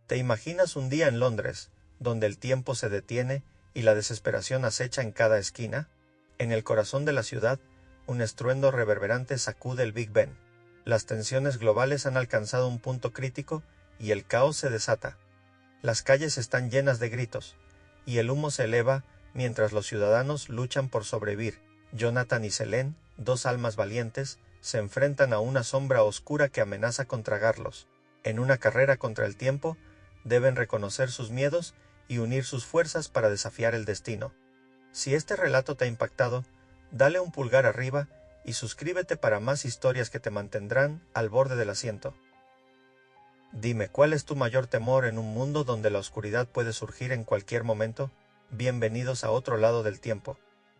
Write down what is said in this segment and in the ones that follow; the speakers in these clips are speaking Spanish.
¿Te imaginas un día en Londres, donde el tiempo se detiene y la desesperación acecha en cada esquina? En el corazón de la ciudad, un estruendo reverberante sacude el Big Ben. Las tensiones globales han alcanzado un punto crítico y el caos se desata. Las calles están llenas de gritos, y el humo se eleva mientras los ciudadanos luchan por sobrevivir. Jonathan y Selene, dos almas valientes, se enfrentan a una sombra oscura que amenaza con tragarlos. En una carrera contra el tiempo, deben reconocer sus miedos y unir sus fuerzas para desafiar el destino. Si este relato te ha impactado, dale un pulgar arriba y suscríbete para más historias que te mantendrán al borde del asiento. Dime, ¿cuál es tu mayor temor en un mundo donde la oscuridad puede surgir en cualquier momento? Bienvenidos a otro lado del tiempo.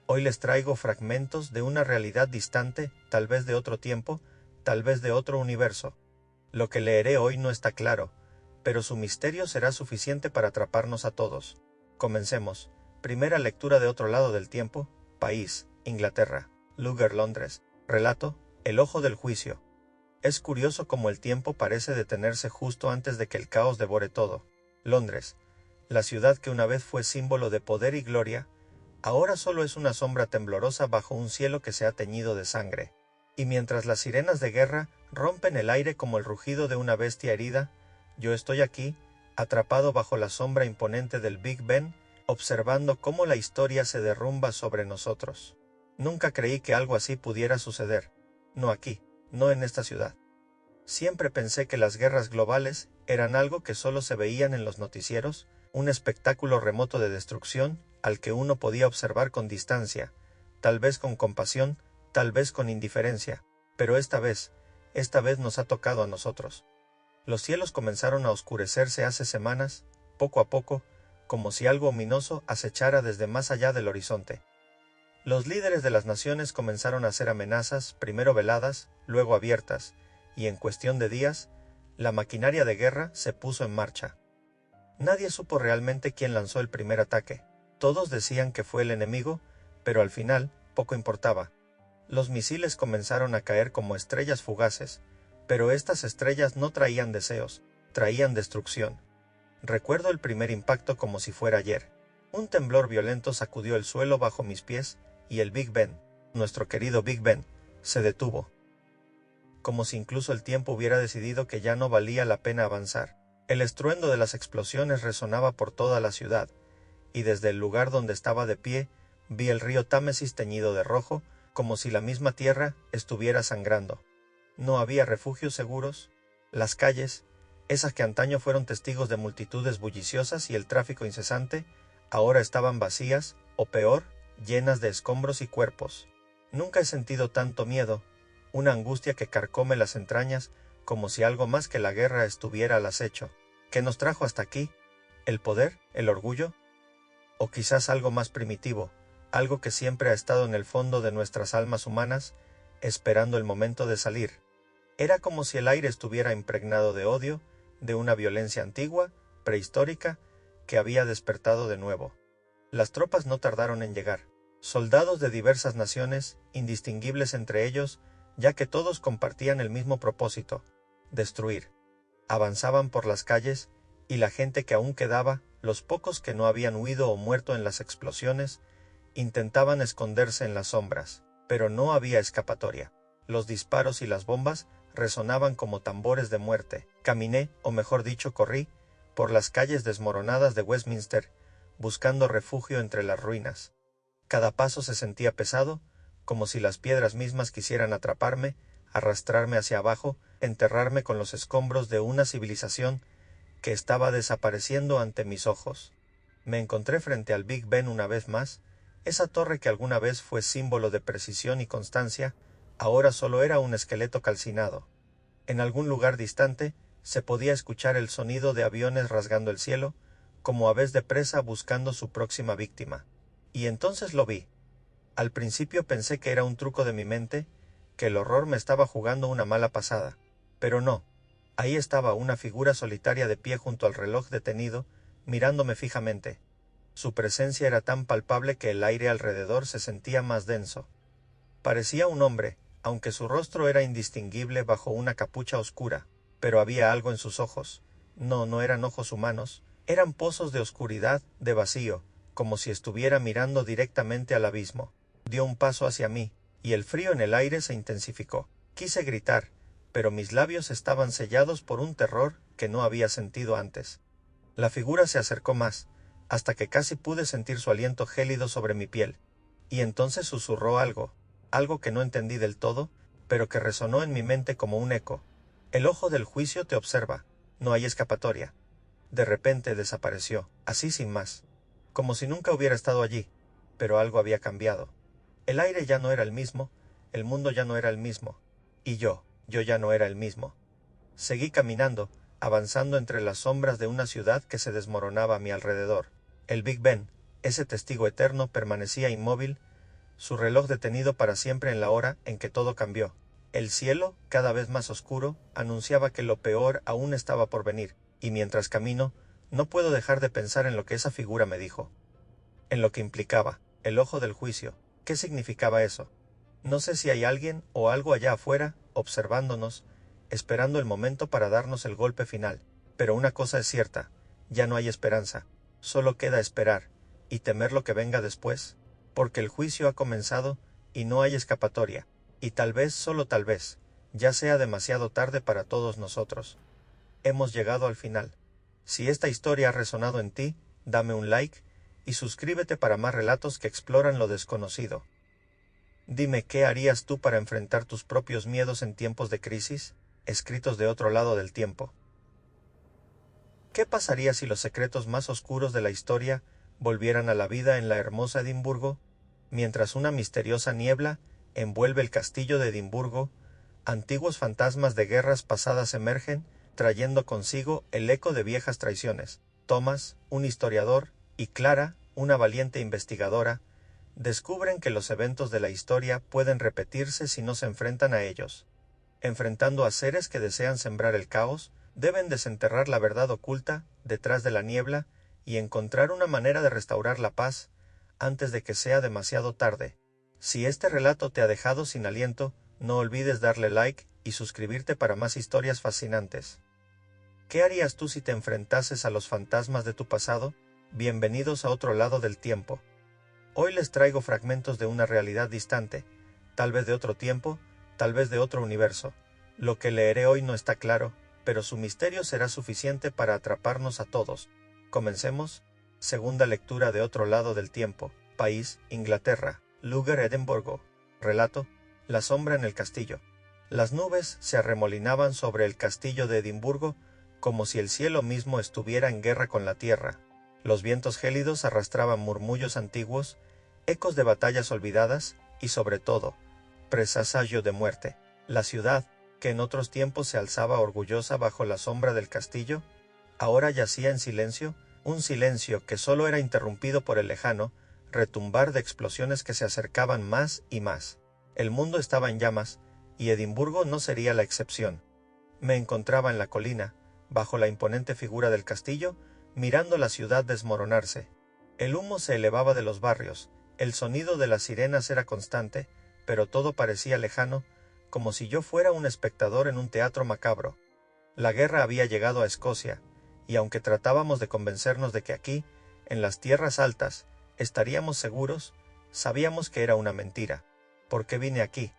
Hoy les traigo fragmentos de una realidad distante, tal vez de otro tiempo, tal vez de otro universo. Lo que leeré hoy no está claro, pero su misterio será suficiente para atraparnos a todos. Comencemos. Primera lectura de Otro lado del tiempo. País: Inglaterra. Lugar: Londres. Relato: El ojo del juicio. Es curioso cómo el tiempo parece detenerse justo antes de que el caos devore todo. Londres, la ciudad que una vez fue símbolo de poder y gloria, ahora solo es una sombra temblorosa bajo un cielo que se ha teñido de sangre. Y mientras las sirenas de guerra rompen el aire como el rugido de una bestia herida, yo estoy aquí, atrapado bajo la sombra imponente del Big Ben, observando cómo la historia se derrumba sobre nosotros. Nunca creí que algo así pudiera suceder. No aquí, no en esta ciudad. Siempre pensé que las guerras globales eran algo que solo se veían en los noticieros, un espectáculo remoto de destrucción al que uno podía observar con distancia, tal vez con compasión, tal vez con indiferencia, pero esta vez nos ha tocado a nosotros. Los cielos comenzaron a oscurecerse hace semanas, poco a poco, como si algo ominoso acechara desde más allá del horizonte. Los líderes de las naciones comenzaron a hacer amenazas, primero veladas, luego abiertas, y en cuestión de días, la maquinaria de guerra se puso en marcha. Nadie supo realmente quién lanzó el primer ataque. Todos decían que fue el enemigo, pero al final poco importaba. Los misiles comenzaron a caer como estrellas fugaces, pero estas estrellas no traían deseos, traían destrucción. Recuerdo el primer impacto como si fuera ayer. Un temblor violento sacudió el suelo bajo mis pies y el Big Ben, nuestro querido Big Ben, se detuvo. Como si incluso el tiempo hubiera decidido que ya no valía la pena avanzar. El estruendo de las explosiones resonaba por toda la ciudad, y desde el lugar donde estaba de pie vi el río Támesis teñido de rojo, como si la misma tierra estuviera sangrando. No había refugios seguros. Las calles, esas que antaño fueron testigos de multitudes bulliciosas y el tráfico incesante, ahora estaban vacías, o peor, llenas de escombros y cuerpos. Nunca he sentido tanto miedo, una angustia que carcome las entrañas, como si algo más que la guerra estuviera al acecho. ¿Qué nos trajo hasta aquí? ¿El poder? ¿El orgullo? ¿O quizás algo más primitivo, algo que siempre ha estado en el fondo de nuestras almas humanas, esperando el momento de salir? Era como si el aire estuviera impregnado de odio, de una violencia antigua, prehistórica, que había despertado de nuevo. Las tropas no tardaron en llegar. Soldados de diversas naciones, indistinguibles entre ellos, ya que todos compartían el mismo propósito: destruir. Avanzaban por las calles, y la gente que aún quedaba, los pocos que no habían huido o muerto en las explosiones, intentaban esconderse en las sombras, pero no había escapatoria. Los disparos y las bombas resonaban como tambores de muerte. Caminé, o mejor dicho, corrí, por las calles desmoronadas de Westminster, buscando refugio entre las ruinas. Cada paso se sentía pesado, como si las piedras mismas quisieran atraparme, arrastrarme hacia abajo, enterrarme con los escombros de una civilización que estaba desapareciendo ante mis ojos. Me encontré frente al Big Ben una vez más. Esa torre que alguna vez fue símbolo de precisión y constancia, ahora solo era un esqueleto calcinado. En algún lugar distante se podía escuchar el sonido de aviones rasgando el cielo, como aves de presa buscando su próxima víctima. Y entonces lo vi. Al principio pensé que era un truco de mi mente, que el horror me estaba jugando una mala pasada. Pero no. Ahí estaba una figura solitaria de pie junto al reloj detenido, mirándome fijamente. Su presencia era tan palpable que el aire alrededor se sentía más denso. Parecía un hombre, aunque su rostro era indistinguible bajo una capucha oscura, pero había algo en sus ojos, No, no eran ojos humanos, eran pozos de oscuridad, de vacío, como si estuviera mirando directamente al abismo. Dio un paso hacia mí, y el frío en el aire se intensificó. Quise gritar, pero mis labios estaban sellados por un terror que no había sentido antes. La figura se acercó más, hasta que casi pude sentir su aliento gélido sobre mi piel, y entonces susurró algo que no entendí del todo, pero que resonó en mi mente como un eco. El ojo del juicio te observa, no hay escapatoria. De repente desapareció, así sin más, como si nunca hubiera estado allí, pero algo había cambiado. El aire ya no era el mismo, el mundo ya no era el mismo, y yo ya no era el mismo. Seguí caminando, avanzando entre las sombras de una ciudad que se desmoronaba a mi alrededor. El Big Ben, ese testigo eterno, permanecía inmóvil, su reloj detenido para siempre en la hora en que todo cambió. El cielo, cada vez más oscuro, anunciaba que lo peor aún estaba por venir, y mientras camino, no puedo dejar de pensar en lo que esa figura me dijo. En lo que implicaba, el ojo del juicio. ¿Qué significaba eso? No sé si hay alguien o algo allá afuera, observándonos, esperando el momento para darnos el golpe final. Pero una cosa es cierta, ya no hay esperanza, solo queda esperar, y temer lo que venga después, porque el juicio ha comenzado, y no hay escapatoria, y tal vez, solo tal vez, ya sea demasiado tarde para todos nosotros. Hemos llegado al final. Si esta historia ha resonado en ti, dame un like, y suscríbete para más relatos que exploran lo desconocido. Dime, ¿qué harías tú para enfrentar tus propios miedos en tiempos de crisis? Escritos de otro lado del tiempo. ¿Qué pasaría si los secretos más oscuros de la historia volvieran a la vida en la hermosa Edimburgo, mientras una misteriosa niebla envuelve el castillo de Edimburgo, antiguos fantasmas de guerras pasadas emergen, trayendo consigo el eco de viejas traiciones? Thomas, un historiador, y Clara, una valiente investigadora, descubren que los eventos de la historia pueden repetirse si no se enfrentan a ellos. Enfrentando a seres que desean sembrar el caos, deben desenterrar la verdad oculta detrás de la niebla y encontrar una manera de restaurar la paz antes de que sea demasiado tarde. Si este relato te ha dejado sin aliento, no olvides darle like y suscribirte para más historias fascinantes. ¿Qué harías tú si te enfrentases a los fantasmas de tu pasado? Bienvenidos a otro lado del tiempo. Hoy les traigo fragmentos de una realidad distante, tal vez de otro tiempo, tal vez de otro universo. Lo que leeré hoy no está claro, pero su misterio será suficiente para atraparnos a todos. Comencemos. Segunda lectura de Otro lado del tiempo. País, Inglaterra. Lugar, Edimburgo. Relato: La sombra en el castillo. Las nubes se arremolinaban sobre el castillo de Edimburgo como si el cielo mismo estuviera en guerra con la tierra. Los vientos gélidos arrastraban murmullos antiguos, ecos de batallas olvidadas y, sobre todo, presagio de muerte. La ciudad, que en otros tiempos se alzaba orgullosa bajo la sombra del castillo, ahora yacía en silencio, un silencio que solo era interrumpido por el lejano retumbar de explosiones que se acercaban más y más. El mundo estaba en llamas, y Edimburgo no sería la excepción. Me encontraba en la colina, bajo la imponente figura del castillo, mirando la ciudad desmoronarse. El humo se elevaba de los barrios, el sonido de las sirenas era constante, pero todo parecía lejano, como si yo fuera un espectador en un teatro macabro. La guerra había llegado a Escocia, y aunque tratábamos de convencernos de que aquí, en las tierras altas, estaríamos seguros, sabíamos que era una mentira. ¿Por qué vine aquí?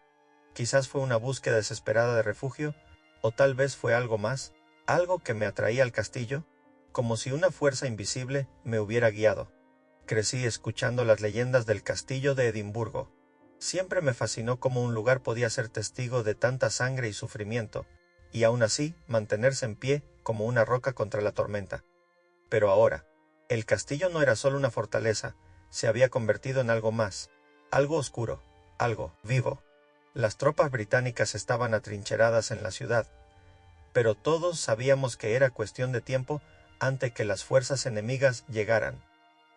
Quizás fue una búsqueda desesperada de refugio, o tal vez fue algo más, algo que me atraía al castillo, como si una fuerza invisible me hubiera guiado. Crecí escuchando las leyendas del castillo de Edimburgo. Siempre me fascinó cómo un lugar podía ser testigo de tanta sangre y sufrimiento, y aún así mantenerse en pie como una roca contra la tormenta. Pero ahora, el castillo no era solo una fortaleza, se había convertido en algo más, algo oscuro, algo vivo. Las tropas británicas estaban atrincheradas en la ciudad, pero todos sabíamos que era cuestión de tiempo antes que las fuerzas enemigas llegaran.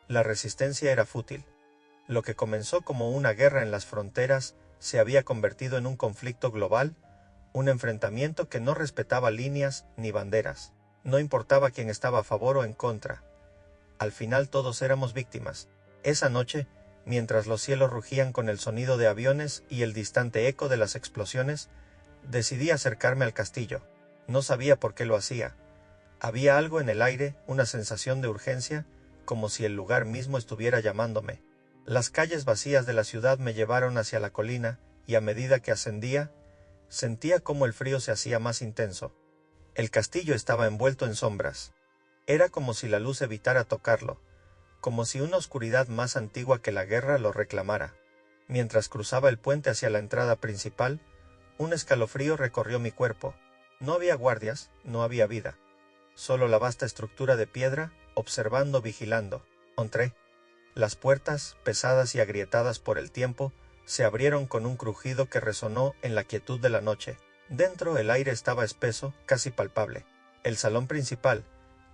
La resistencia era fútil. Lo que comenzó como una guerra en las fronteras se había convertido en un conflicto global, un enfrentamiento que no respetaba líneas ni banderas. No importaba quién estaba a favor o en contra. Al final todos éramos víctimas. Esa noche, mientras los cielos rugían con el sonido de aviones y el distante eco de las explosiones, decidí acercarme al castillo. No sabía por qué lo hacía. Había algo en el aire, una sensación de urgencia, como si el lugar mismo estuviera llamándome. Las calles vacías de la ciudad me llevaron hacia la colina, y a medida que ascendía, sentía cómo el frío se hacía más intenso. El castillo estaba envuelto en sombras. Era como si la luz evitara tocarlo, como si una oscuridad más antigua que la guerra lo reclamara. Mientras cruzaba el puente hacia la entrada principal, un escalofrío recorrió mi cuerpo. No había guardias, no había vida. Solo la vasta estructura de piedra, observando, vigilando. Entré. Las puertas, pesadas y agrietadas por el tiempo, se abrieron con un crujido que resonó en la quietud de la noche. Dentro el aire estaba espeso, casi palpable. El salón principal,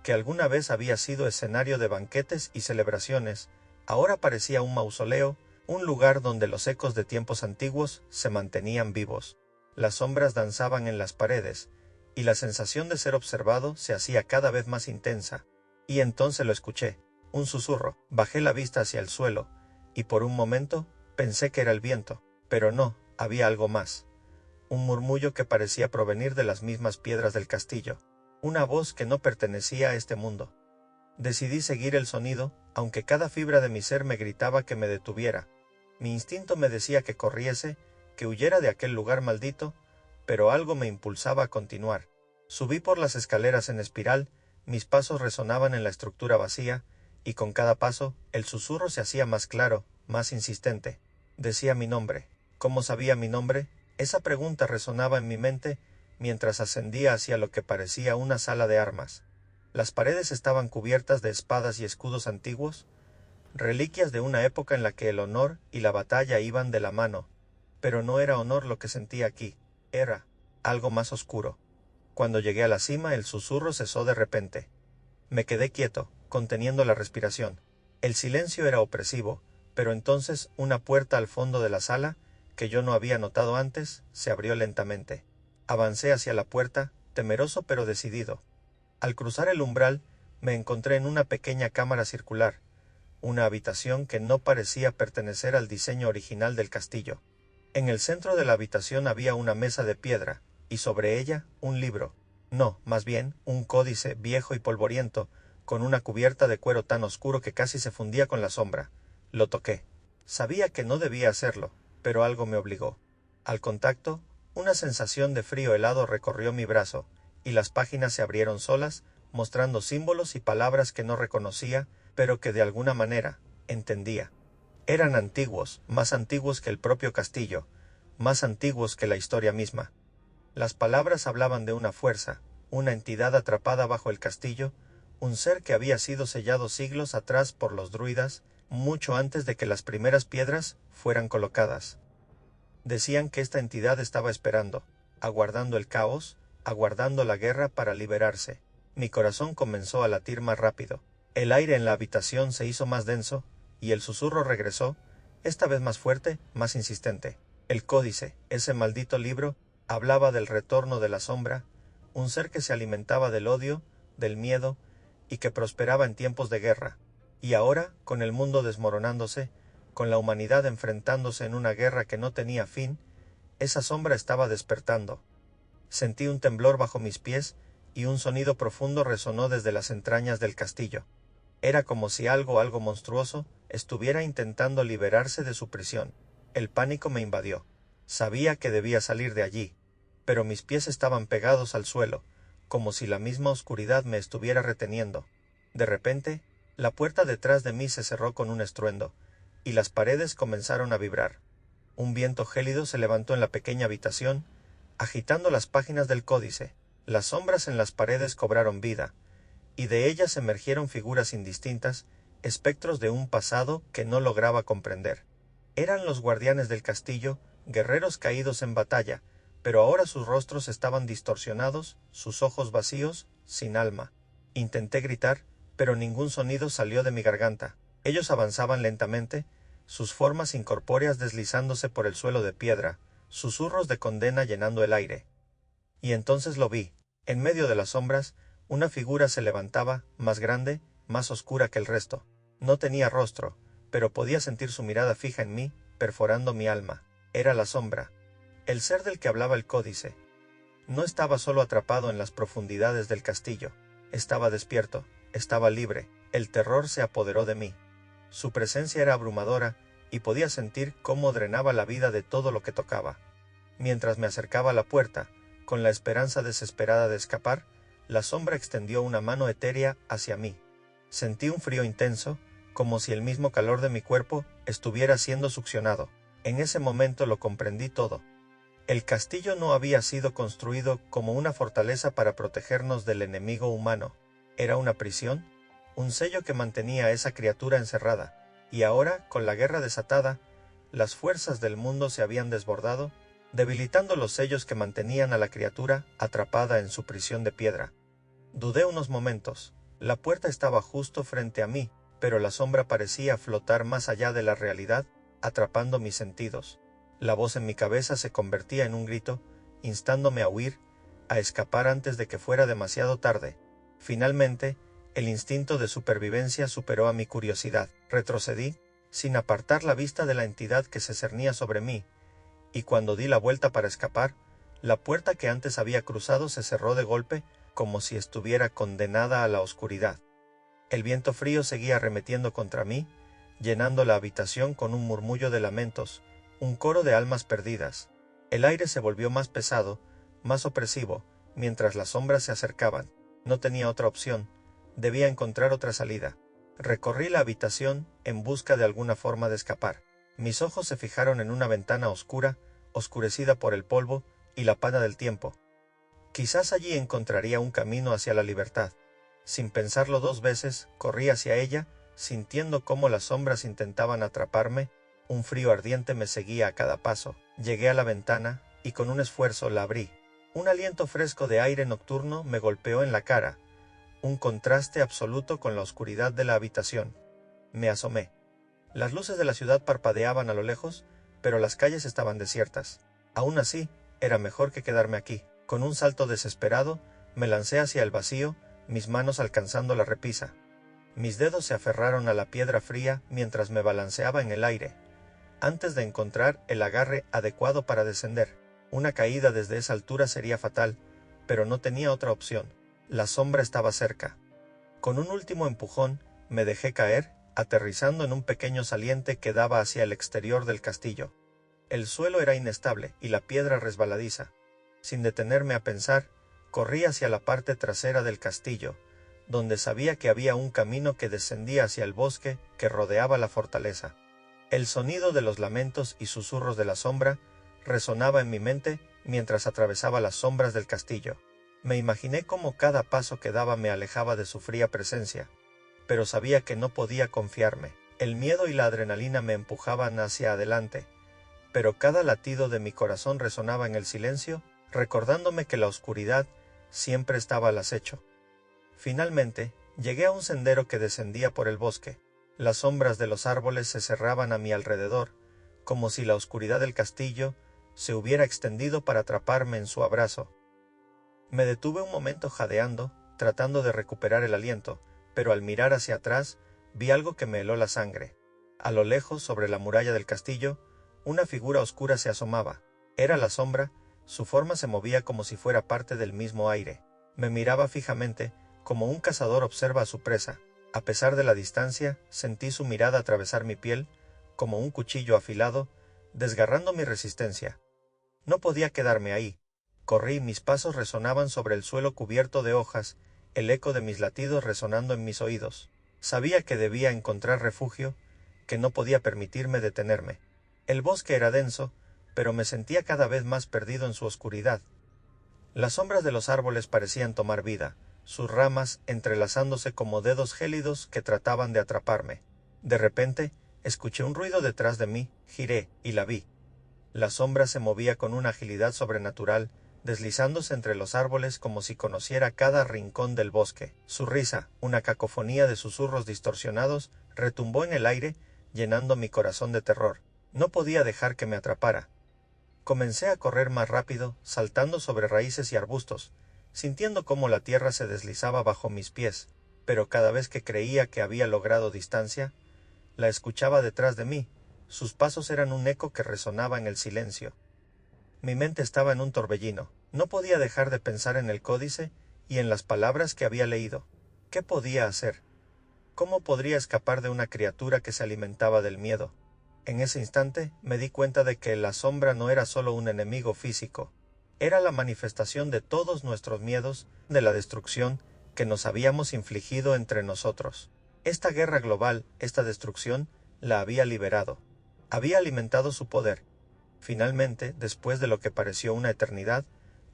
que alguna vez había sido escenario de banquetes y celebraciones, ahora parecía un mausoleo, un lugar donde los ecos de tiempos antiguos se mantenían vivos. Las sombras danzaban en las paredes, y la sensación de ser observado se hacía cada vez más intensa. Y entonces lo escuché, un susurro. Bajé la vista hacia el suelo, y por un momento pensé que era el viento, pero no, había algo más. Un murmullo que parecía provenir de las mismas piedras del castillo. Una voz que no pertenecía a este mundo. Decidí seguir el sonido, aunque cada fibra de mi ser me gritaba que me detuviera. Mi instinto me decía que corriese, que huyera de aquel lugar maldito, pero algo me impulsaba a continuar. Subí por las escaleras en espiral, mis pasos resonaban en la estructura vacía, y con cada paso, el susurro se hacía más claro, más insistente. Decía mi nombre. ¿Cómo sabía mi nombre? Esa pregunta resonaba en mi mente mientras ascendía hacia lo que parecía una sala de armas. Las paredes estaban cubiertas de espadas y escudos antiguos, reliquias de una época en la que el honor y la batalla iban de la mano. Pero no era honor lo que sentía aquí, era algo más oscuro. Cuando llegué a la cima, el susurro cesó de repente. Me quedé quieto, conteniendo la respiración. El silencio era opresivo, pero entonces una puerta al fondo de la sala, que yo no había notado antes, se abrió lentamente. Avancé hacia la puerta, temeroso pero decidido. Al cruzar el umbral, me encontré en una pequeña cámara circular, una habitación que no parecía pertenecer al diseño original del castillo. En el centro de la habitación había una mesa de piedra, y sobre ella un libro. No, más bien, un códice viejo y polvoriento, con una cubierta de cuero tan oscuro que casi se fundía con la sombra. Lo toqué. Sabía que no debía hacerlo, pero algo me obligó. Al contacto, una sensación de frío helado recorrió mi brazo, y las páginas se abrieron solas, mostrando símbolos y palabras que no reconocía, pero que de alguna manera entendía. Eran antiguos, más antiguos que el propio castillo, más antiguos que la historia misma. Las palabras hablaban de una fuerza, una entidad atrapada bajo el castillo, un ser que había sido sellado siglos atrás por los druidas, mucho antes de que las primeras piedras fueran colocadas. Decían que esta entidad estaba esperando, aguardando el caos, aguardando la guerra para liberarse. Mi corazón comenzó a latir más rápido. El aire en la habitación se hizo más denso, y el susurro regresó, esta vez más fuerte, más insistente. El códice, ese maldito libro, hablaba del retorno de la sombra, un ser que se alimentaba del odio, del miedo, y que prosperaba en tiempos de guerra. Y ahora, con el mundo desmoronándose, con la humanidad enfrentándose en una guerra que no tenía fin, esa sombra estaba despertando. Sentí un temblor bajo mis pies, y un sonido profundo resonó desde las entrañas del castillo. Era como si algo monstruoso estuviera intentando liberarse de su prisión. El pánico me invadió. Sabía que debía salir de allí, pero mis pies estaban pegados al suelo, como si la misma oscuridad me estuviera reteniendo. De repente, la puerta detrás de mí se cerró con un estruendo, y las paredes comenzaron a vibrar. Un viento gélido se levantó en la pequeña habitación, agitando las páginas del códice. Las sombras en las paredes cobraron vida, y de ellas emergieron figuras indistintas, espectros de un pasado que no lograba comprender. Eran los guardianes del castillo, guerreros caídos en batalla, pero ahora sus rostros estaban distorsionados, sus ojos vacíos, sin alma. Intenté gritar, pero ningún sonido salió de mi garganta. Ellos avanzaban lentamente, sus formas incorpóreas deslizándose por el suelo de piedra, susurros de condena llenando el aire. Y entonces lo vi. En medio de las sombras, una figura se levantaba, más grande, más oscura que el resto. No tenía rostro, pero podía sentir su mirada fija en mí, perforando mi alma. Era la sombra, el ser del que hablaba el códice. No estaba solo atrapado en las profundidades del castillo. Estaba despierto, estaba libre, el terror se apoderó de mí. Su presencia era abrumadora, y podía sentir cómo drenaba la vida de todo lo que tocaba. Mientras me acercaba a la puerta, con la esperanza desesperada de escapar, la sombra extendió una mano etérea hacia mí. Sentí un frío intenso, como si el mismo calor de mi cuerpo estuviera siendo succionado. En ese momento lo comprendí todo. El castillo no había sido construido como una fortaleza para protegernos del enemigo humano. Era una prisión, un sello que mantenía a esa criatura encerrada. Y ahora, con la guerra desatada, las fuerzas del mundo se habían desbordado, debilitando los sellos que mantenían a la criatura atrapada en su prisión de piedra. Dudé unos momentos. La puerta estaba justo frente a mí, pero la sombra parecía flotar más allá de la realidad, atrapando mis sentidos. La voz en mi cabeza se convertía en un grito, instándome a huir, a escapar antes de que fuera demasiado tarde. Finalmente, el instinto de supervivencia superó a mi curiosidad. Retrocedí, sin apartar la vista de la entidad que se cernía sobre mí, y cuando di la vuelta para escapar, la puerta que antes había cruzado se cerró de golpe, como si estuviera condenada a la oscuridad. El viento frío seguía arremetiendo contra mí, llenando la habitación con un murmullo de lamentos, un coro de almas perdidas. El aire se volvió más pesado, más opresivo, mientras las sombras se acercaban. No tenía otra opción, debía encontrar otra salida. Recorrí la habitación en busca de alguna forma de escapar. Mis ojos se fijaron en una ventana oscura, oscurecida por el polvo y la pana del tiempo. Quizás allí encontraría un camino hacia la libertad. Sin pensarlo dos veces, corrí hacia ella, sintiendo cómo las sombras intentaban atraparme. Un frío ardiente me seguía a cada paso. Llegué a la ventana, y con un esfuerzo la abrí. Un aliento fresco de aire nocturno me golpeó en la cara, un contraste absoluto con la oscuridad de la habitación. Me asomé. Las luces de la ciudad parpadeaban a lo lejos, pero las calles estaban desiertas. Aún así, era mejor que quedarme aquí. Con un salto desesperado, me lancé hacia el vacío, mis manos alcanzando la repisa. Mis dedos se aferraron a la piedra fría mientras me balanceaba en el aire, antes de encontrar el agarre adecuado para descender. Una caída desde esa altura sería fatal, pero no tenía otra opción. La sombra estaba cerca. Con un último empujón, me dejé caer, aterrizando en un pequeño saliente que daba hacia el exterior del castillo. El suelo era inestable y la piedra resbaladiza. Sin detenerme a pensar, corrí hacia la parte trasera del castillo, donde sabía que había un camino que descendía hacia el bosque que rodeaba la fortaleza. El sonido de los lamentos y susurros de la sombra resonaba en mi mente mientras atravesaba las sombras del castillo. Me imaginé cómo cada paso que daba me alejaba de su fría presencia, pero sabía que no podía confiarme. El miedo y la adrenalina me empujaban hacia adelante, pero cada latido de mi corazón resonaba en el silencio, recordándome que la oscuridad siempre estaba al acecho. Finalmente, llegué a un sendero que descendía por el bosque. Las sombras de los árboles se cerraban a mi alrededor, como si la oscuridad del castillo se hubiera extendido para atraparme en su abrazo. Me detuve un momento jadeando, tratando de recuperar el aliento, pero al mirar hacia atrás vi algo que me heló la sangre. A lo lejos, sobre la muralla del castillo, una figura oscura se asomaba. Era la sombra, su forma se movía como si fuera parte del mismo aire. Me miraba fijamente, como un cazador observa a su presa. A pesar de la distancia, sentí su mirada atravesar mi piel, como un cuchillo afilado, desgarrando mi resistencia. No podía quedarme ahí. Corrí, mis pasos resonaban sobre el suelo cubierto de hojas, el eco de mis latidos resonando en mis oídos. Sabía que debía encontrar refugio, que no podía permitirme detenerme. El bosque era denso, pero me sentía cada vez más perdido en su oscuridad. Las sombras de los árboles parecían tomar vida, sus ramas entrelazándose como dedos gélidos que trataban de atraparme. De repente, escuché un ruido detrás de mí, giré y la vi. La sombra se movía con una agilidad sobrenatural, deslizándose entre los árboles como si conociera cada rincón del bosque. Su risa, una cacofonía de susurros distorsionados, retumbó en el aire, llenando mi corazón de terror. No podía dejar que me atrapara. Comencé a correr más rápido, saltando sobre raíces y arbustos, sintiendo cómo la tierra se deslizaba bajo mis pies, pero cada vez que creía que había logrado distancia, la escuchaba detrás de mí. Sus pasos eran un eco que resonaba en el silencio. Mi mente estaba en un torbellino. No podía dejar de pensar en el códice y en las palabras que había leído. ¿Qué podía hacer? ¿Cómo podría escapar de una criatura que se alimentaba del miedo? En ese instante me di cuenta de que la sombra no era solo un enemigo físico, era la manifestación de todos nuestros miedos, de la destrucción que nos habíamos infligido entre nosotros. Esta guerra global, esta destrucción, la había liberado. Había alimentado su poder. Finalmente, después de lo que pareció una eternidad,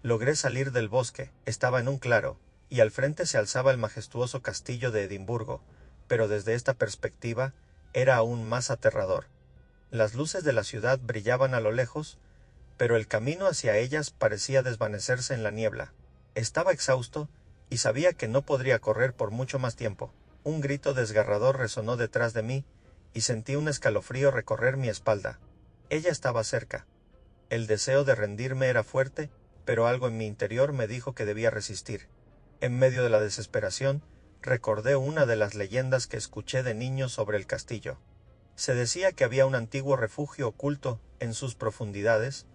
logré salir del bosque. Estaba en un claro, y al frente se alzaba el majestuoso castillo de Edimburgo, pero desde esta perspectiva era aún más aterrador. Las luces de la ciudad brillaban a lo lejos, pero el camino hacia ellas parecía desvanecerse en la niebla. Estaba exhausto y sabía que no podría correr por mucho más tiempo. Un grito desgarrador resonó detrás de mí y sentí un escalofrío recorrer mi espalda. Ella estaba cerca. El deseo de rendirme era fuerte, pero algo en mi interior me dijo que debía resistir. En medio de la desesperación, recordé una de las leyendas que escuché de niño sobre el castillo. Se decía que había un antiguo refugio oculto en sus profundidades,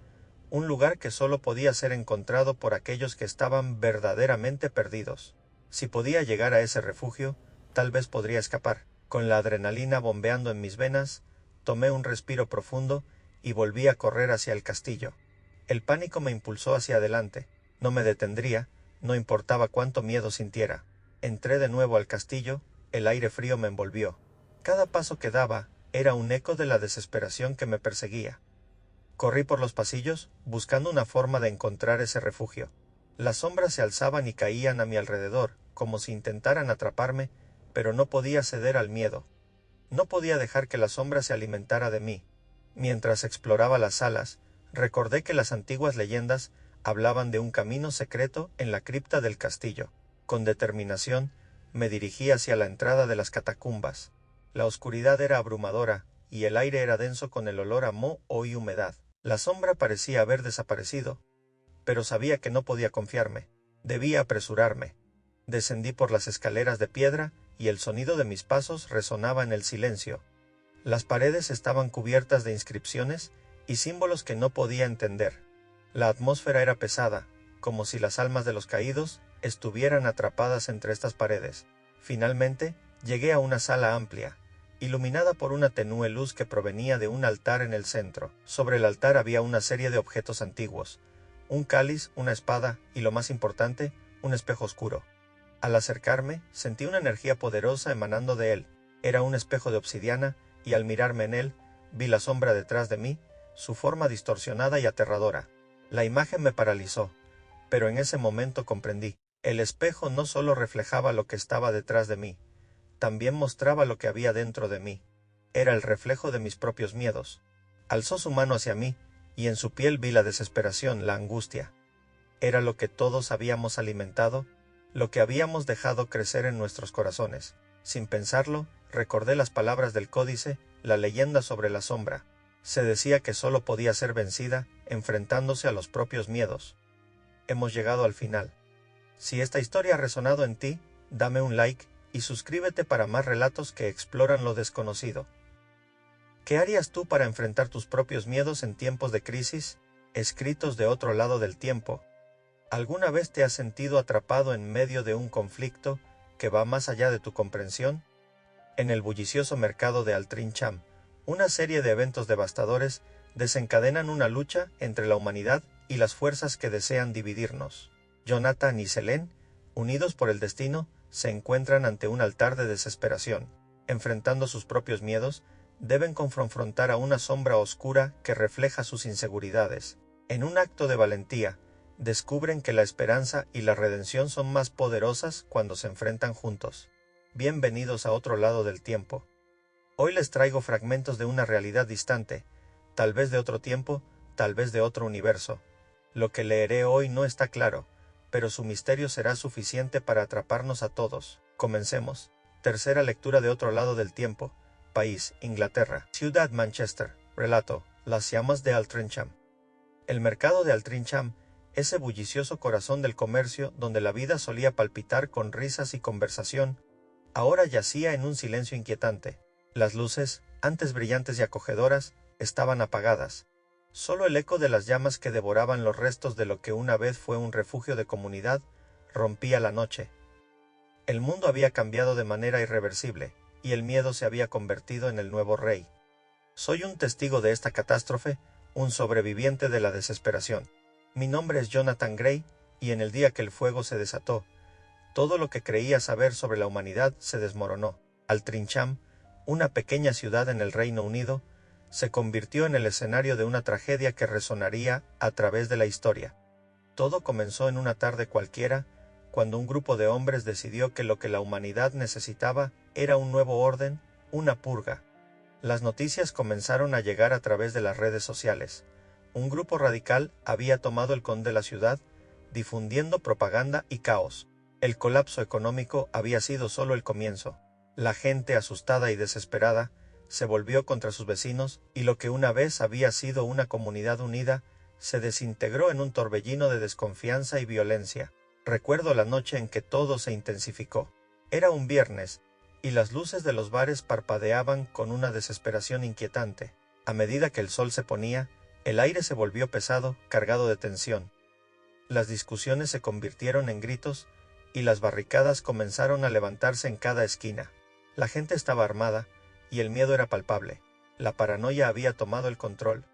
un lugar que solo podía ser encontrado por aquellos que estaban verdaderamente perdidos. Si podía llegar a ese refugio, tal vez podría escapar. Con la adrenalina bombeando en mis venas, tomé un respiro profundo y volví a correr hacia el castillo. El pánico me impulsó hacia adelante. No me detendría, no importaba cuánto miedo sintiera. Entré de nuevo al castillo, el aire frío me envolvió. Cada paso que daba era un eco de la desesperación que me perseguía. Corrí por los pasillos, buscando una forma de encontrar ese refugio. Las sombras se alzaban y caían a mi alrededor, como si intentaran atraparme, pero no podía ceder al miedo. No podía dejar que la sombra se alimentara de mí. Mientras exploraba las salas, recordé que las antiguas leyendas hablaban de un camino secreto en la cripta del castillo. Con determinación, me dirigí hacia la entrada de las catacumbas. La oscuridad era abrumadora, y el aire era denso con el olor a moho y humedad. La sombra parecía haber desaparecido, pero sabía que no podía confiarme. Debía apresurarme. Descendí por las escaleras de piedra, y el sonido de mis pasos resonaba en el silencio. Las paredes estaban cubiertas de inscripciones y símbolos que no podía entender. La atmósfera era pesada, como si las almas de los caídos estuvieran atrapadas entre estas paredes. Finalmente, llegué a una sala amplia, iluminada por una tenue luz que provenía de un altar en el centro. Sobre el altar había una serie de objetos antiguos, un cáliz, una espada y, lo más importante, un espejo oscuro. Al acercarme, sentí una energía poderosa emanando de él. Era un espejo de obsidiana, y al mirarme en él, vi la sombra detrás de mí, su forma distorsionada y aterradora. La imagen me paralizó, pero en ese momento comprendí. El espejo no solo reflejaba lo que estaba detrás de mí, también mostraba lo que había dentro de mí. Era el reflejo de mis propios miedos. Alzó su mano hacia mí, y en su piel vi la desesperación, la angustia. Era lo que todos habíamos alimentado, lo que habíamos dejado crecer en nuestros corazones. Sin pensarlo, recordé las palabras del códice, la leyenda sobre la sombra. Se decía que solo podía ser vencida enfrentándose a los propios miedos. Hemos llegado al final. Si esta historia ha resonado en ti, dame un like y suscríbete para más relatos que exploran lo desconocido. ¿Qué harías tú para enfrentar tus propios miedos en tiempos de crisis? Escritos de otro lado del tiempo. ¿Alguna vez te has sentido atrapado en medio de un conflicto que va más allá de tu comprensión? En el bullicioso mercado de Altrincham, una serie de eventos devastadores desencadenan una lucha entre la humanidad y las fuerzas que desean dividirnos. Jonathan y Selene, unidos por el destino, se encuentran ante un altar de desesperación. Enfrentando sus propios miedos, deben confrontar a una sombra oscura que refleja sus inseguridades. En un acto de valentía, descubren que la esperanza y la redención son más poderosas cuando se enfrentan juntos. Bienvenidos a otro lado del tiempo. Hoy les traigo fragmentos de una realidad distante, tal vez de otro tiempo, tal vez de otro universo. Lo que leeré hoy no está claro, pero su misterio será suficiente para atraparnos a todos. Comencemos. Tercera lectura de otro lado del tiempo. País, Inglaterra. Ciudad, Manchester. Relato, las llamas de Altrincham. El mercado de Altrincham, ese bullicioso corazón del comercio donde la vida solía palpitar con risas y conversación, ahora yacía en un silencio inquietante. Las luces, antes brillantes y acogedoras, estaban apagadas. Solo el eco de las llamas que devoraban los restos de lo que una vez fue un refugio de comunidad rompía la noche. El mundo había cambiado de manera irreversible, y el miedo se había convertido en el nuevo rey. Soy un testigo de esta catástrofe, un sobreviviente de la desesperación. Mi nombre es Jonathan Gray, y en el día que el fuego se desató, todo lo que creía saber sobre la humanidad se desmoronó. Altrincham, una pequeña ciudad en el Reino Unido, se convirtió en el escenario de una tragedia que resonaría a través de la historia. Todo comenzó en una tarde cualquiera, cuando un grupo de hombres decidió que lo que la humanidad necesitaba era un nuevo orden, una purga. Las noticias comenzaron a llegar a través de las redes sociales. Un grupo radical había tomado el control de la ciudad, difundiendo propaganda y caos. El colapso económico había sido solo el comienzo. La gente, asustada y desesperada, se volvió contra sus vecinos, y lo que una vez había sido una comunidad unida, se desintegró en un torbellino de desconfianza y violencia. Recuerdo la noche en que todo se intensificó. Era un viernes, y las luces de los bares parpadeaban con una desesperación inquietante. A medida que el sol se ponía, el aire se volvió pesado, cargado de tensión. Las discusiones se convirtieron en gritos, y las barricadas comenzaron a levantarse en cada esquina. La gente estaba armada, y el miedo era palpable. La paranoia había tomado el control.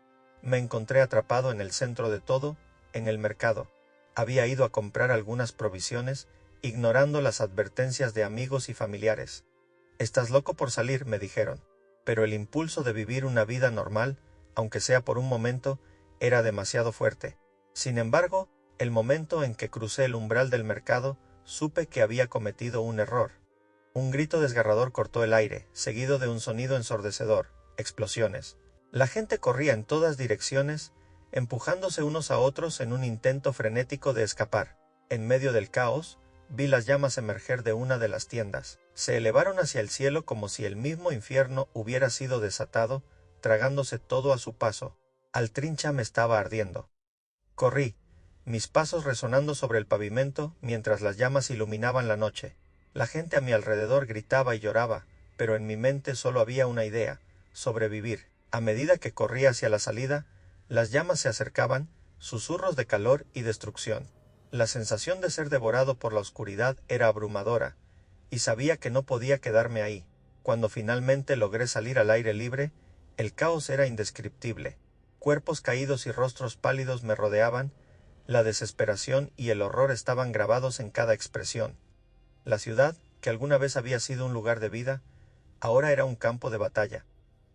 Me encontré atrapado en el centro de todo, en el mercado. Había ido a comprar algunas provisiones, ignorando las advertencias de amigos y familiares. «Estás loco por salir», me dijeron. Pero el impulso de vivir una vida normal, aunque sea por un momento, era demasiado fuerte. Sin embargo, el momento en que crucé el umbral del mercado, supe que había cometido un error. Un grito desgarrador cortó el aire, seguido de un sonido ensordecedor, explosiones. La gente corría en todas direcciones, empujándose unos a otros en un intento frenético de escapar. En medio del caos, vi las llamas emerger de una de las tiendas. Se elevaron hacia el cielo como si el mismo infierno hubiera sido desatado, tragándose todo a su paso. Altrincham estaba ardiendo. Corrí, mis pasos resonando sobre el pavimento mientras las llamas iluminaban la noche. La gente a mi alrededor gritaba y lloraba, pero en mi mente solo había una idea: sobrevivir. A medida que corría hacia la salida, las llamas se acercaban, susurros de calor y destrucción. La sensación de ser devorado por la oscuridad era abrumadora, y sabía que no podía quedarme ahí. Cuando finalmente logré salir al aire libre, el caos era indescriptible. Cuerpos caídos y rostros pálidos me rodeaban, la desesperación y el horror estaban grabados en cada expresión. La ciudad, que alguna vez había sido un lugar de vida, ahora era un campo de batalla.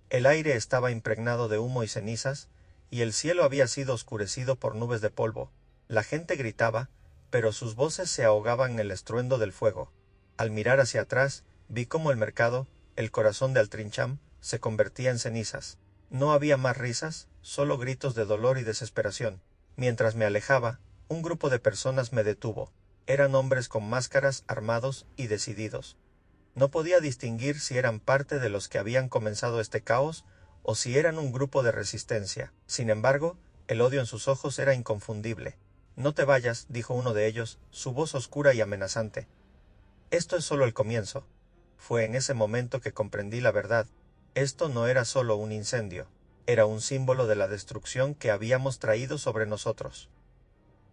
El aire estaba impregnado de humo y cenizas, y el cielo había sido oscurecido por nubes de polvo. La gente gritaba, pero sus voces se ahogaban en el estruendo del fuego. Al mirar hacia atrás, vi cómo el mercado, el corazón de Altrincham, se convertía en cenizas. No había más risas, solo gritos de dolor y desesperación. Mientras me alejaba, un grupo de personas me detuvo. Eran hombres con máscaras, armados y decididos. No podía distinguir si eran parte de los que habían comenzado este caos o si eran un grupo de resistencia. Sin embargo, el odio en sus ojos era inconfundible. «No te vayas», dijo uno de ellos, su voz oscura y amenazante. «Esto es solo el comienzo». Fue en ese momento que comprendí la verdad. Esto no era solo un incendio, era un símbolo de la destrucción que habíamos traído sobre nosotros.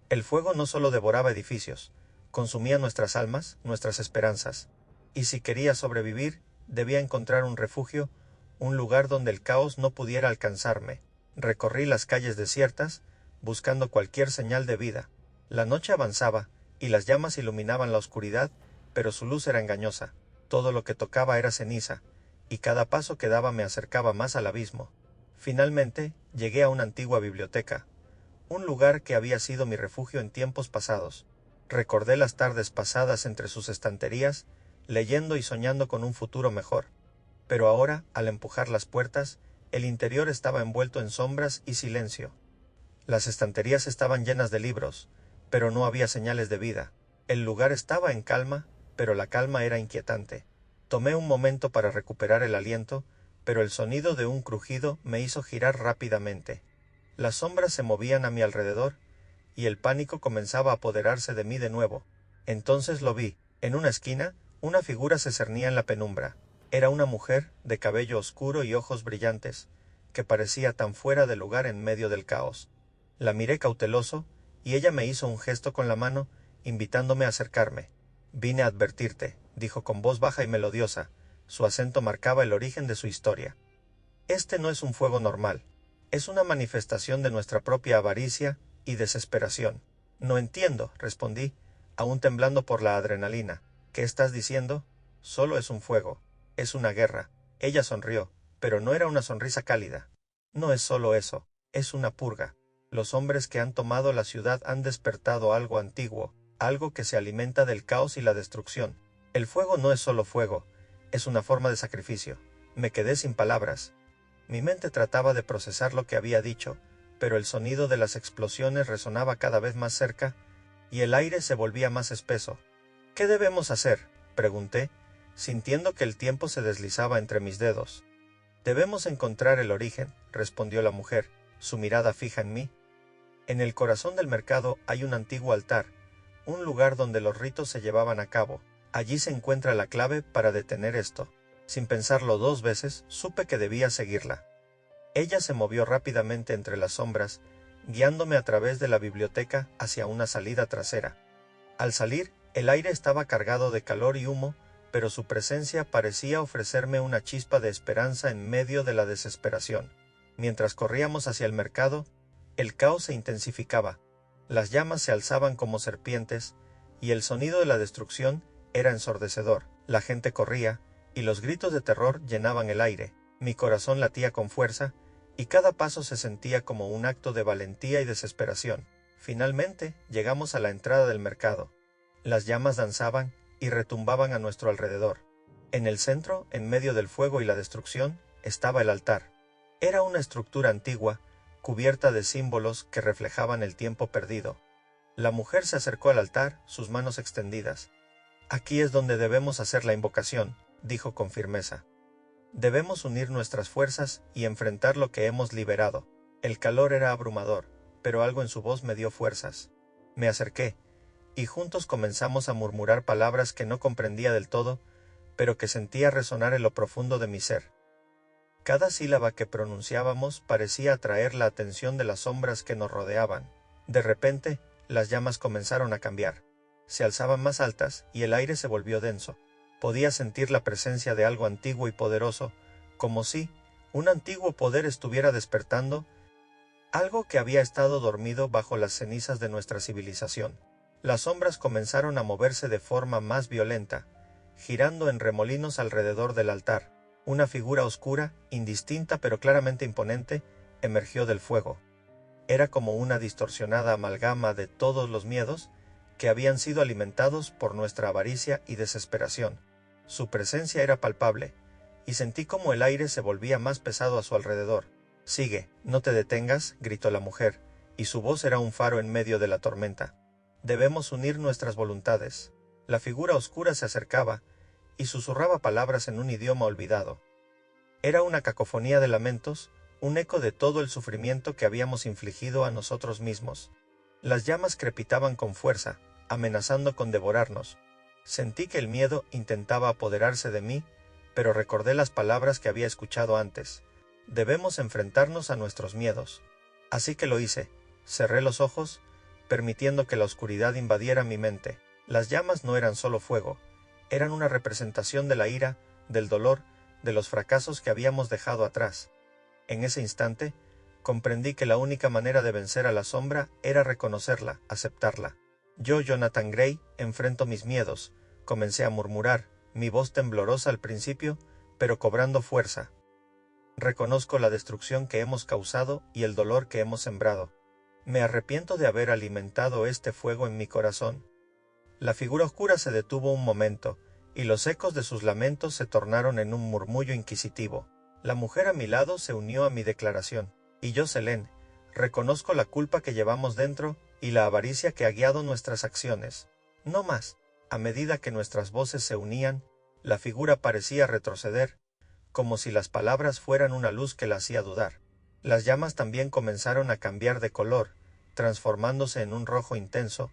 El fuego no solo devoraba edificios, consumía nuestras almas, nuestras esperanzas. Y si quería sobrevivir, debía encontrar un refugio, un lugar donde el caos no pudiera alcanzarme. Recorrí las calles desiertas, buscando cualquier señal de vida. La noche avanzaba, y las llamas iluminaban la oscuridad, pero su luz era engañosa. Todo lo que tocaba era ceniza, y cada paso que daba me acercaba más al abismo. Finalmente, llegué a una antigua biblioteca, un lugar que había sido mi refugio en tiempos pasados. Recordé las tardes pasadas entre sus estanterías, leyendo y soñando con un futuro mejor. Pero ahora, al empujar las puertas, el interior estaba envuelto en sombras y silencio. Las estanterías estaban llenas de libros, pero no había señales de vida. El lugar estaba en calma, pero la calma era inquietante. Tomé un momento para recuperar el aliento, pero el sonido de un crujido me hizo girar rápidamente. Las sombras se movían a mi alrededor, y el pánico comenzaba a apoderarse de mí de nuevo. Entonces lo vi. En una esquina, una figura se cernía en la penumbra. Era una mujer, de cabello oscuro y ojos brillantes, que parecía tan fuera de lugar en medio del caos. La miré cauteloso, y ella me hizo un gesto con la mano, invitándome a acercarme. Vine a advertirte, dijo con voz baja y melodiosa. Su acento marcaba el origen de su historia. Este no es un fuego normal. Es una manifestación de nuestra propia avaricia y desesperación. No entiendo, respondí, aún temblando por la adrenalina. ¿Qué estás diciendo? Solo es un fuego. Es una guerra. Ella sonrió, pero no era una sonrisa cálida. No es solo eso, es una purga. Los hombres que han tomado la ciudad han despertado algo antiguo, algo que se alimenta del caos y la destrucción. El fuego no es solo fuego, es una forma de sacrificio. Me quedé sin palabras. Mi mente trataba de procesar lo que había dicho, pero el sonido de las explosiones resonaba cada vez más cerca, y el aire se volvía más espeso. ¿Qué debemos hacer?, pregunté, sintiendo que el tiempo se deslizaba entre mis dedos. Debemos encontrar el origen, respondió la mujer, su mirada fija en mí. En el corazón del mercado hay un antiguo altar, un lugar donde los ritos se llevaban a cabo. Allí se encuentra la clave para detener esto. Sin pensarlo 2 veces, supe que debía seguirla. Ella se movió rápidamente entre las sombras, guiándome a través de la biblioteca hacia una salida trasera. Al salir, el aire estaba cargado de calor y humo, pero su presencia parecía ofrecerme una chispa de esperanza en medio de la desesperación. Mientras corríamos hacia el mercado, el caos se intensificaba. Las llamas se alzaban como serpientes, y el sonido de la destrucción era ensordecedor. La gente corría, y los gritos de terror llenaban el aire. Mi corazón latía con fuerza, y cada paso se sentía como un acto de valentía y desesperación. Finalmente, llegamos a la entrada del mercado. Las llamas danzaban y retumbaban a nuestro alrededor. En el centro, en medio del fuego y la destrucción, estaba el altar. Era una estructura antigua, cubierta de símbolos que reflejaban el tiempo perdido. La mujer se acercó al altar, sus manos extendidas. «Aquí es donde debemos hacer la invocación», dijo con firmeza. «Debemos unir nuestras fuerzas y enfrentar lo que hemos liberado». El calor era abrumador, pero algo en su voz me dio fuerzas. Me acerqué, y juntos comenzamos a murmurar palabras que no comprendía del todo, pero que sentía resonar en lo profundo de mi ser. Cada sílaba que pronunciábamos parecía atraer la atención de las sombras que nos rodeaban. De repente, las llamas comenzaron a cambiar. Se alzaban más altas y el aire se volvió denso. Podía sentir la presencia de algo antiguo y poderoso, como si un antiguo poder estuviera despertando, algo que había estado dormido bajo las cenizas de nuestra civilización. Las sombras comenzaron a moverse de forma más violenta, girando en remolinos alrededor del altar. Una figura oscura, indistinta pero claramente imponente, emergió del fuego. Era como una distorsionada amalgama de todos los miedos que habían sido alimentados por nuestra avaricia y desesperación. Su presencia era palpable, y sentí como el aire se volvía más pesado a su alrededor. «Sigue, no te detengas», gritó la mujer, y su voz era un faro en medio de la tormenta. «Debemos unir nuestras voluntades». La figura oscura se acercaba, y susurraba palabras en un idioma olvidado. Era una cacofonía de lamentos, un eco de todo el sufrimiento que habíamos infligido a nosotros mismos. Las llamas crepitaban con fuerza, amenazando con devorarnos. Sentí que el miedo intentaba apoderarse de mí, pero recordé las palabras que había escuchado antes. Debemos enfrentarnos a nuestros miedos. Así que lo hice. Cerré los ojos, permitiendo que la oscuridad invadiera mi mente. Las llamas no eran solo fuego, eran una representación de la ira, del dolor, de los fracasos que habíamos dejado atrás. En ese instante, comprendí que la única manera de vencer a la sombra era reconocerla, aceptarla. Yo, Jonathan Gray, enfrento mis miedos, comencé a murmurar, mi voz temblorosa al principio, pero cobrando fuerza. Reconozco la destrucción que hemos causado y el dolor que hemos sembrado. Me arrepiento de haber alimentado este fuego en mi corazón. La figura oscura se detuvo un momento, y los ecos de sus lamentos se tornaron en un murmullo inquisitivo. La mujer a mi lado se unió a mi declaración. Y yo, Selene, reconozco la culpa que llevamos dentro y la avaricia que ha guiado nuestras acciones. No más. A medida que nuestras voces se unían, la figura parecía retroceder, como si las palabras fueran una luz que la hacía dudar. Las llamas también comenzaron a cambiar de color, transformándose en un rojo intenso,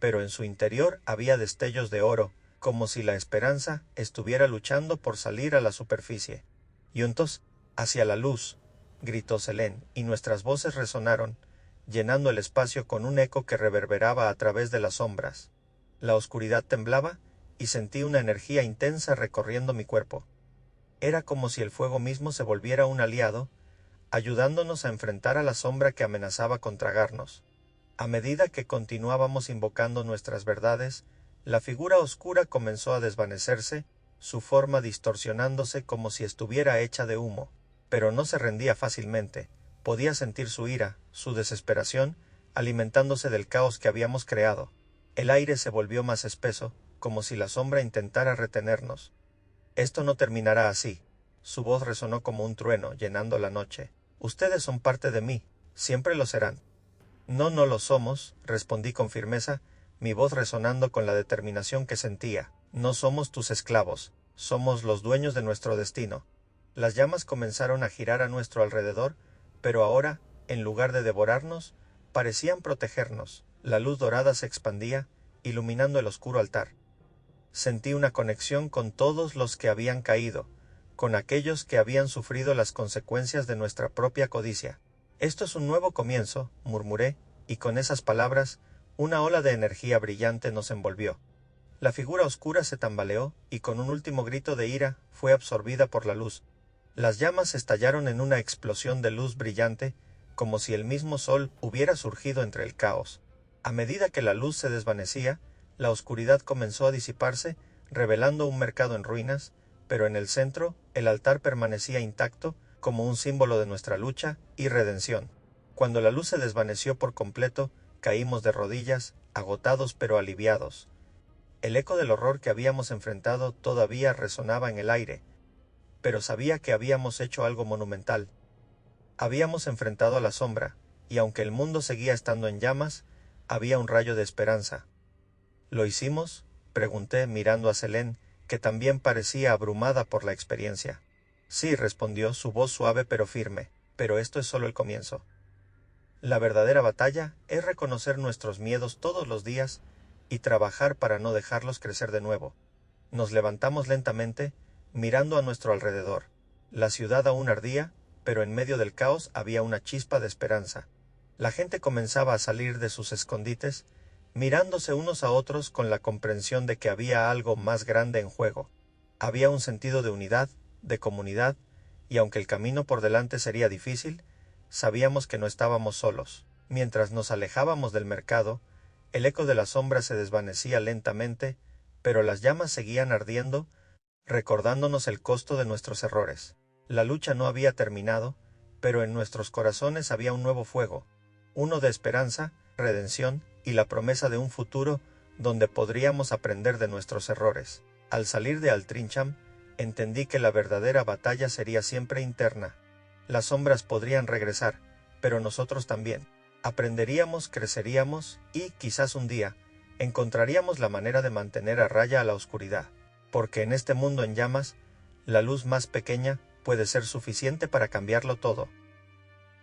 pero en su interior había destellos de oro, como si la esperanza estuviera luchando por salir a la superficie. «Juntos, hacia la luz», gritó Selene, y nuestras voces resonaron, llenando el espacio con un eco que reverberaba a través de las sombras. La oscuridad temblaba y sentí una energía intensa recorriendo mi cuerpo. Era como si el fuego mismo se volviera un aliado, ayudándonos a enfrentar a la sombra que amenazaba con tragarnos. A medida que continuábamos invocando nuestras verdades, la figura oscura comenzó a desvanecerse, su forma distorsionándose como si estuviera hecha de humo, pero no se rendía fácilmente. Podía sentir su ira, su desesperación, alimentándose del caos que habíamos creado. El aire se volvió más espeso, como si la sombra intentara retenernos. Esto no terminará así. Su voz resonó como un trueno, llenando la noche. Ustedes son parte de mí, siempre lo serán. No, no lo somos, respondí con firmeza, mi voz resonando con la determinación que sentía. No somos tus esclavos, somos los dueños de nuestro destino. Las llamas comenzaron a girar a nuestro alrededor, pero ahora, en lugar de devorarnos, parecían protegernos. La luz dorada se expandía, iluminando el oscuro altar. Sentí una conexión con todos los que habían caído, con aquellos que habían sufrido las consecuencias de nuestra propia codicia. Esto es un nuevo comienzo, murmuré, y con esas palabras, una ola de energía brillante nos envolvió. La figura oscura se tambaleó, y con un último grito de ira, fue absorbida por la luz. Las llamas estallaron en una explosión de luz brillante, como si el mismo sol hubiera surgido entre el caos. A medida que la luz se desvanecía, la oscuridad comenzó a disiparse, revelando un mercado en ruinas, pero en el centro, el altar permanecía intacto, como un símbolo de nuestra lucha y redención. Cuando la luz se desvaneció por completo, caímos de rodillas, agotados pero aliviados. El eco del horror que habíamos enfrentado todavía resonaba en el aire, pero sabía que habíamos hecho algo monumental. Habíamos enfrentado a la sombra, y aunque el mundo seguía estando en llamas, había un rayo de esperanza. ¿Lo hicimos?, pregunté mirando a Selene, que también parecía abrumada por la experiencia. Sí, respondió, su voz suave pero firme, pero esto es solo el comienzo. La verdadera batalla es reconocer nuestros miedos todos los días y trabajar para no dejarlos crecer de nuevo. Nos levantamos lentamente, mirando a nuestro alrededor. La ciudad aún ardía, pero en medio del caos había una chispa de esperanza. La gente comenzaba a salir de sus escondites, mirándose unos a otros con la comprensión de que había algo más grande en juego. Había un sentido de unidad, de comunidad, y aunque el camino por delante sería difícil, sabíamos que no estábamos solos. Mientras nos alejábamos del mercado, el eco de la sombra se desvanecía lentamente, pero las llamas seguían ardiendo, recordándonos el costo de nuestros errores. La lucha no había terminado, pero en nuestros corazones había un nuevo fuego, uno de esperanza, redención y la promesa de un futuro donde podríamos aprender de nuestros errores. Al salir de Altrincham, entendí que la verdadera batalla sería siempre interna. Las sombras podrían regresar, pero nosotros también. Aprenderíamos, creceríamos y, quizás un día, encontraríamos la manera de mantener a raya a la oscuridad, porque en este mundo en llamas, la luz más pequeña puede ser suficiente para cambiarlo todo.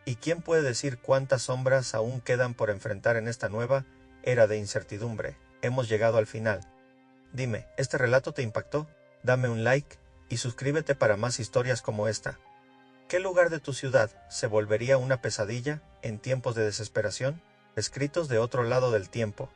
¿Y quién puede decir cuántas sombras aún quedan por enfrentar en esta nueva era de incertidumbre? Hemos llegado al final. Dime, ¿este relato te impactó? Dame un like y suscríbete para más historias como esta. ¿Qué lugar de tu ciudad se volvería una pesadilla en tiempos de desesperación? Escritos de otro lado del tiempo.